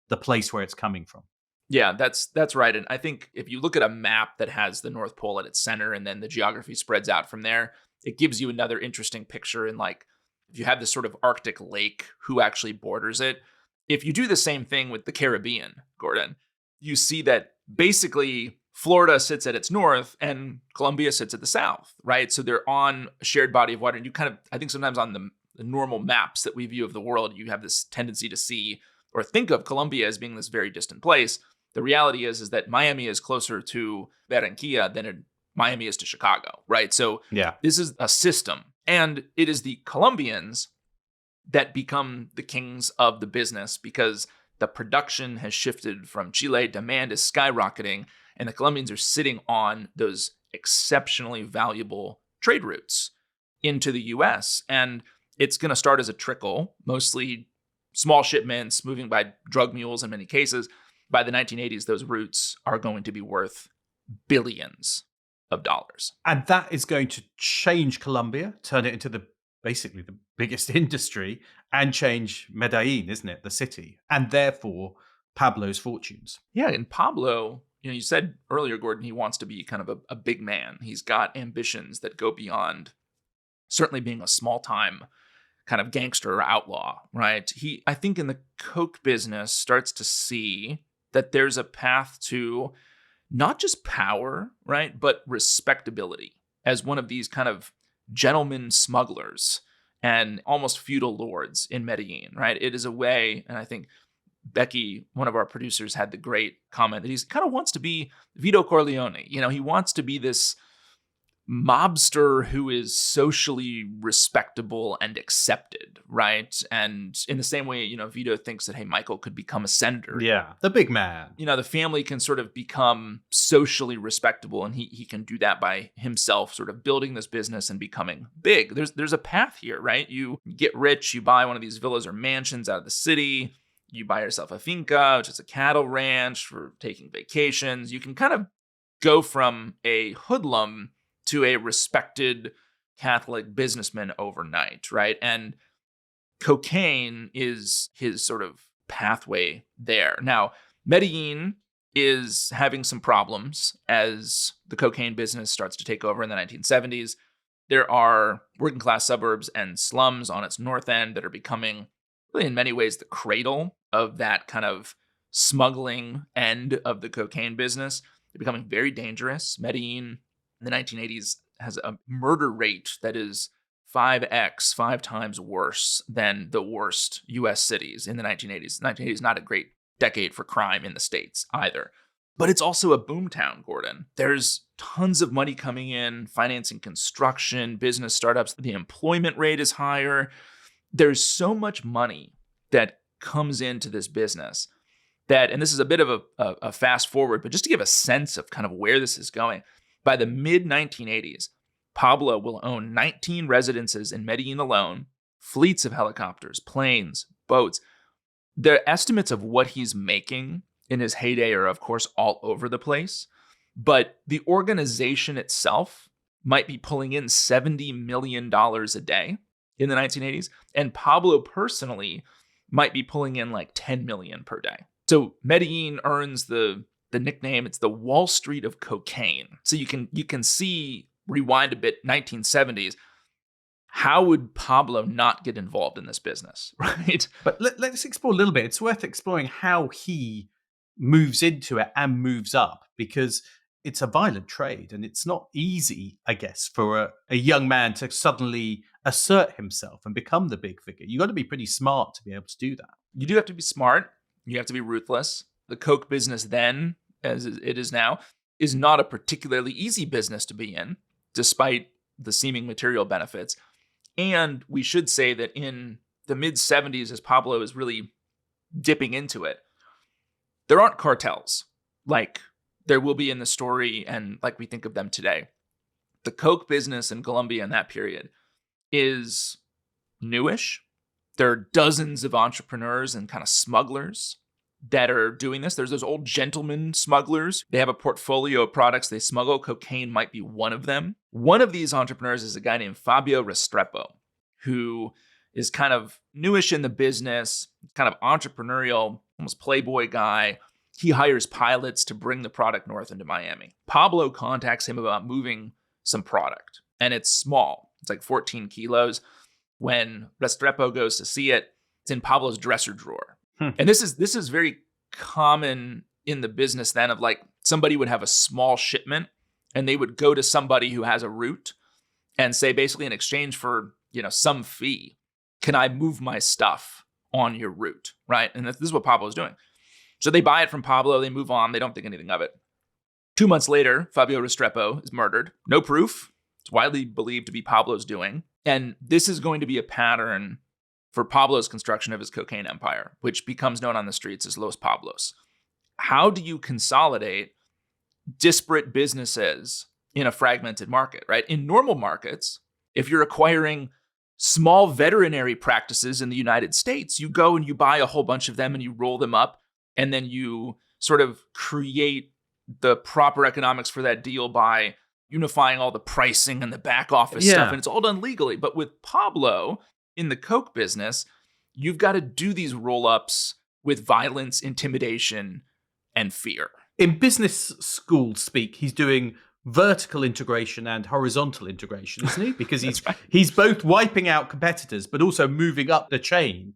the place where it's coming from. Yeah, that's right. And I think if you look at a map that has the North Pole at its center and then the geography spreads out from there, it gives you another interesting picture. And like, if you have this sort of Arctic lake, who actually borders it? If you do the same thing with the Caribbean, Gordon, you see that basically Florida sits at its north and Colombia sits at the south, right? So they're on a shared body of water. And you kind of, I think sometimes on the normal maps that we view of the world, you have this tendency to see or think of Colombia as being this very distant place. The reality is that Miami is closer to Barranquilla than Miami is to Chicago, right? So This is a system. And it is the Colombians that become the kings of the business because the production has shifted from Chile, demand is skyrocketing, and the Colombians are sitting on those exceptionally valuable trade routes into the US. And it's going to start as a trickle, mostly small shipments moving by drug mules in many cases. By the 1980s, those routes are going to be worth billions of dollars. And that is going to change Colombia, turn it into basically the biggest industry, and change Medellin, isn't it? The city. And therefore, Pablo's fortunes. Yeah, and Pablo, you said earlier, Gordon, he wants to be kind of a big man. He's got ambitions that go beyond certainly being a small-time kind of gangster or outlaw, right? He, I think in the coke business, starts to see that there's a path to not just power, right, but respectability as one of these kind of gentleman smugglers and almost feudal lords in Medellin, right? It is a way, and I think Becky, one of our producers, had the great comment that he kind of wants to be Vito Corleone. He wants to be this mobster who is socially respectable and accepted, right? And in the same way, Vito thinks that, hey, Michael could become a senator. Yeah, the big man. The family can sort of become socially respectable, and he can do that by himself, sort of building this business and becoming big. There's a path here, right? You get rich, you buy one of these villas or mansions out of the city, you buy yourself a finca, which is a cattle ranch for taking vacations. You can kind of go from a hoodlum to a respected Catholic businessman overnight, right? And cocaine is his sort of pathway there. Now, Medellin is having some problems as the cocaine business starts to take over in the 1970s. There are working class suburbs and slums on its north end that are becoming, really in many ways, the cradle of that kind of smuggling end of the cocaine business. They're becoming very dangerous. Medellin in the 1980s has a murder rate that is 5 times worse than the worst U.S. cities in the 1980s. The 1980s is not a great decade for crime in the States either. But it's also a boomtown, Gordon. There's tons of money coming in, financing construction, business startups. The employment rate is higher. There's so much money that comes into this business that, and this is a bit of a fast forward, but just to give a sense of kind of where this is going, by the mid-1980s, Pablo will own 19 residences in Medellin alone, fleets of helicopters, planes, boats. The estimates of what he's making in his heyday are, of course, all over the place. But the organization itself might be pulling in $70 million a day in the 1980s. And Pablo personally might be pulling in like $10 million per day. So Medellin earns the nickname, it's the Wall Street of cocaine. So you can see, rewind a bit, 1970s, how would Pablo not get involved in this business, right? But let's explore a little bit. It's worth exploring how he moves into it and moves up, because it's a violent trade and it's not easy, I guess, for a young man to suddenly assert himself and become the big figure. You got to be pretty smart to be able to do that. You do have to be smart. You have to be ruthless. The coke business then, as it is now, is not a particularly easy business to be in, despite the seeming material benefits. And we should say that in the mid-70s, as Pablo is really dipping into it, there aren't cartels like there will be in the story and like we think of them today. The coke business in Colombia in that period is newish. There are dozens of entrepreneurs and kind of smugglers that are doing this. There's those old gentleman smugglers. They have a portfolio of products they smuggle. Cocaine might be one of them. One of these entrepreneurs is a guy named Fabio Restrepo, who is kind of newish in the business, kind of entrepreneurial, almost playboy guy. He hires pilots to bring the product north into Miami. Pablo contacts him about moving some product, and it's small. It's like 14 kilos. When Restrepo goes to see it, it's in Pablo's dresser drawer. And this is very common in the business then, of like somebody would have a small shipment and they would go to somebody who has a route and say, basically in exchange for, some fee, can I move my stuff on your route, right? And this is what Pablo's doing. So they buy it from Pablo, they move on, they don't think anything of it. 2 months later, Fabio Restrepo is murdered. No proof. It's widely believed to be Pablo's doing. And this is going to be a pattern for Pablo's construction of his cocaine empire, which becomes known on the streets as Los Pablos. How do you consolidate disparate businesses in a fragmented market, right? In normal markets, if you're acquiring small veterinary practices in the United States, you go and you buy a whole bunch of them and you roll them up, and then you sort of create the proper economics for that deal by, unifying all the pricing and the back office stuff, and it's all done legally. But with Pablo in the coke business, you've got to do these roll-ups with violence, intimidation, and fear. In business school speak, he's doing vertical integration and horizontal integration, isn't he? Because he's both wiping out competitors, but also moving up the chain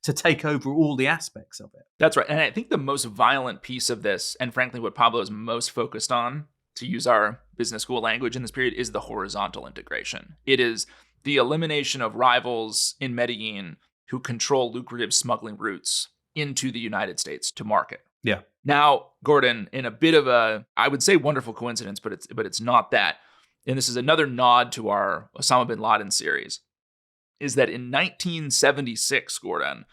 to take over all the aspects of it. That's right. And I think the most violent piece of this, and frankly what Pablo is most focused on, to use our business school language in this period, is the horizontal integration. It is the elimination of rivals in Medellin who control lucrative smuggling routes into the United States to market. Yeah. Now, Gordon, in a bit of a, I would say wonderful coincidence, but it's not that. And this is another nod to our Osama bin Laden series, is that in 1976, Gordon,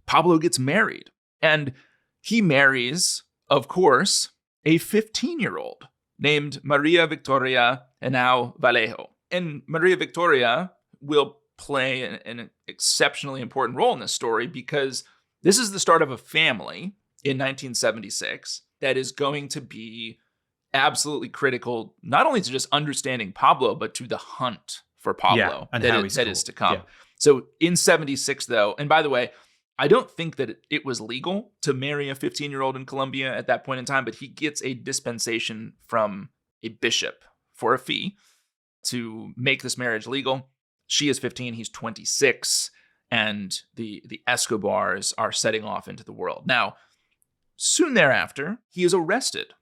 Pablo gets married. And he marries, of course, a 15-year-old named Maria Victoria Henao Vallejo. And Maria Victoria will play an exceptionally important role in this story because this is the start of a family in 1976 that is going to be absolutely critical, not only to just understanding Pablo, but to the hunt for Pablo and that is to come. Yeah. So in 76, though, and by the way, I don't think that it was legal to marry a 15-year-old in Colombia at that point in time, but he gets a dispensation from a bishop for a fee to make this marriage legal. She is 15, he's 26, and the Escobars are setting off into the world. Now, soon thereafter, he is arrested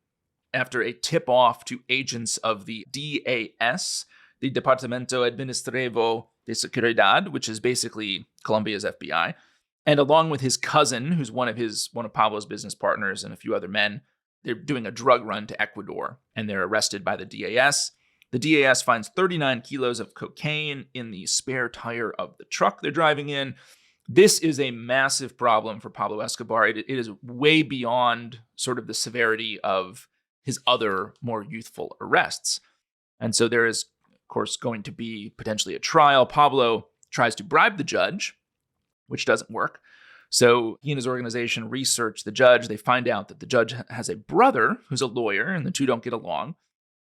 after a tip-off to agents of the DAS, the Departamento Administrativo de Seguridad, which is basically Colombia's FBI. And along with his cousin, who's one of Pablo's business partners and a few other men, they're doing a drug run to Ecuador, and they're arrested by the DAS. The DAS finds 39 kilos of cocaine in the spare tire of the truck they're driving in. This is a massive problem for Pablo Escobar. It is way beyond sort of the severity of his other more youthful arrests. And so there is, of course, going to be potentially a trial. Pablo tries to bribe the judge, which doesn't work. So he and his organization research the judge. They find out that the judge has a brother who's a lawyer, and the two don't get along.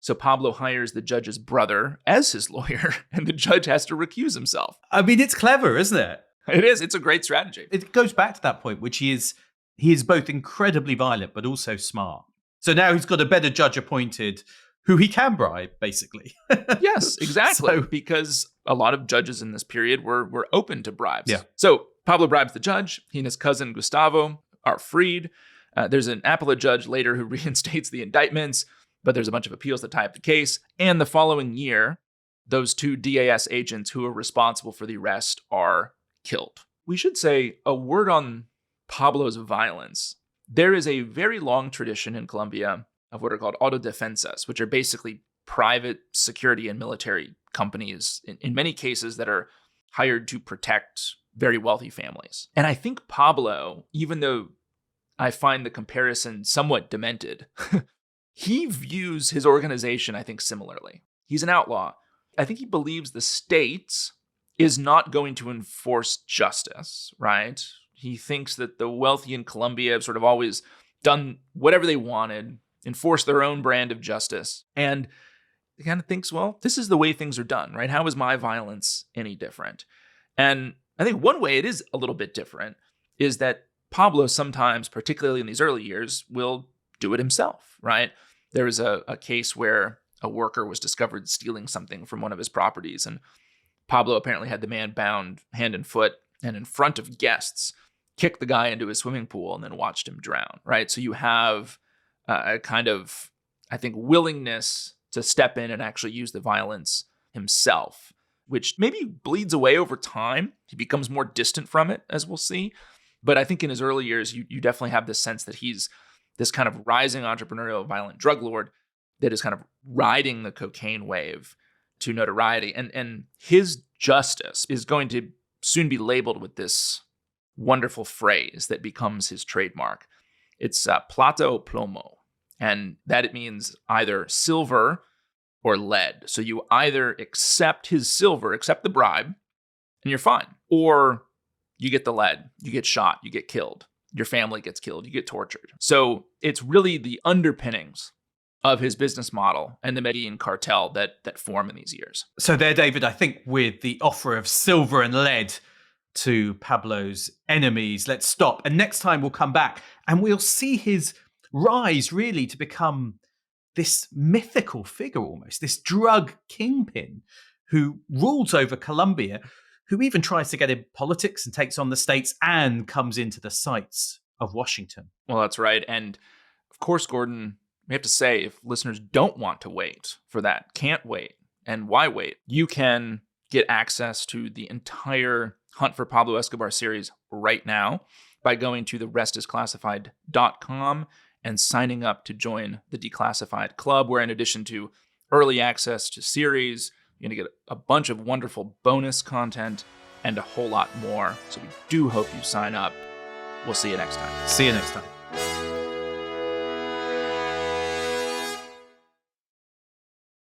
So Pablo hires the judge's brother as his lawyer, and the judge has to recuse himself. I mean, it's clever, isn't it? It is. It's a great strategy. It goes back to that point, which he is both incredibly violent, but also smart. So now he's got a better judge appointed who he can bribe, basically. Yes, exactly. Because a lot of judges in this period were open to bribes. Yeah. So Pablo bribes the judge. He and his cousin Gustavo are freed. There's an appellate judge later who reinstates the indictments, but there's a bunch of appeals that tie up the case. And the following year, those two DAS agents who are responsible for the arrest are killed. We should say a word on Pablo's violence. There is a very long tradition in Colombia of what are called autodefensas, which are basically private security and military companies, in many cases, that are hired to protect very wealthy families. And I think Pablo, even though I find the comparison somewhat demented, he views his organization, I think, similarly. He's an outlaw. I think he believes the state is not going to enforce justice, right? He thinks that the wealthy in Colombia have sort of always done whatever they wanted, enforced their own brand of justice. And he kind of thinks, well, this is the way things are done, right? How is my violence any different? And I think one way it is a little bit different is that Pablo sometimes, particularly in these early years, will do it himself, right? There was a case where a worker was discovered stealing something from one of his properties, and Pablo apparently had the man bound hand and foot, and in front of guests, kicked the guy into his swimming pool and then watched him drown, right? So you have a kind of, I think, willingness to step in and actually use the violence himself, which maybe bleeds away over time. He becomes more distant from it, as we'll see. But I think in his early years, you definitely have this sense that he's this kind of rising entrepreneurial violent drug lord that is kind of riding the cocaine wave to notoriety. And his justice is going to soon be labeled with this wonderful phrase that becomes his trademark. It's plata o plomo. And that it means either silver or lead. So you either accept his silver, accept the bribe, and you're fine. Or you get the lead, you get shot, you get killed. Your family gets killed, you get tortured. So it's really the underpinnings of his business model and the Medellin Cartel that form in these years. So there, David, I think with the offer of silver and lead to Pablo's enemies, let's stop. And next time we'll come back and we'll see his rise really to become this mythical figure almost, this drug kingpin who rules over Colombia, who even tries to get in politics and takes on the states and comes into the sights of Washington. Well, that's right. And of course, Gordon, we have to say, if listeners don't want to wait for that, can't wait, and why wait, you can get access to the entire Hunt for Pablo Escobar series right now by going to therestisclassified.com and signing up to join the Declassified Club, where in addition to early access to series, you're going to get a bunch of wonderful bonus content and a whole lot more. So we do hope you sign up. We'll see you next time. See you next time.